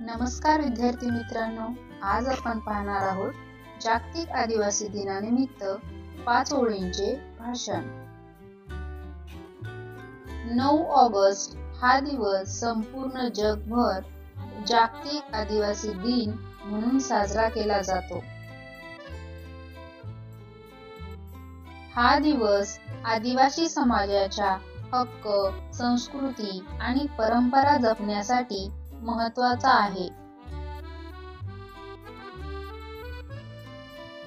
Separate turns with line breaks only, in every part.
नमस्कार विद्यार्थी मित्रांनो, आज आपण पाहणार आहोत जागतिक आदिवासी दिनानिमित्त 5 ओळींचे भाषण। 9 ऑगस्ट हा दिवस संपूर्ण जगभर जागतिक आदिवासी दिन म्हणून साजरा केला जातो। हा दिवस आदिवासी समाजाच्या हक्क, संस्कृती आणि परंपरा जपण्यासाठी महत्त्वाचा आहे।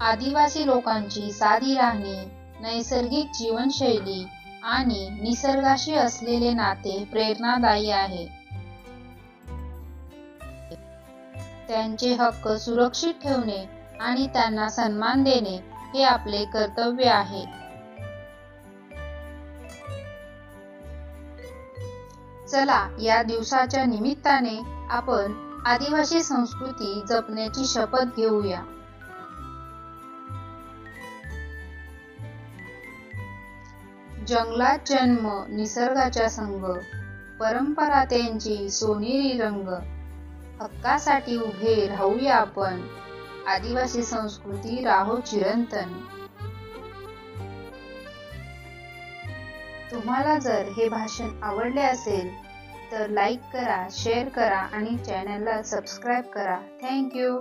आदिवासी लोकांची साधी राहणी, नैसर्गिक जीवनशैली आणि निसर्गाशी असलेले नाते प्रेरणादायी आहे। त्यांचे हक्क सुरक्षित ठेवणे आणि त्यांना सन्मान देणे हे आपले कर्तव्य आहे। चला, या दिवसाच्या निमित्ताने आपण आदिवासी संस्कृती जपण्याची शपथ घेऊया। जंगलात जन्म, निसर्गाच्या संग, परंपरा त्यांची सोनेरी रंग, हक्कासाठी उभे राहूया आपण, आदिवासी संस्कृती राहो चिरंतन। तुम्हाला जर हे भाषण आवडले असेल तर लाईक करा, शेअर करा आणि चॅनलला सबस्क्राईब करा। Thank you.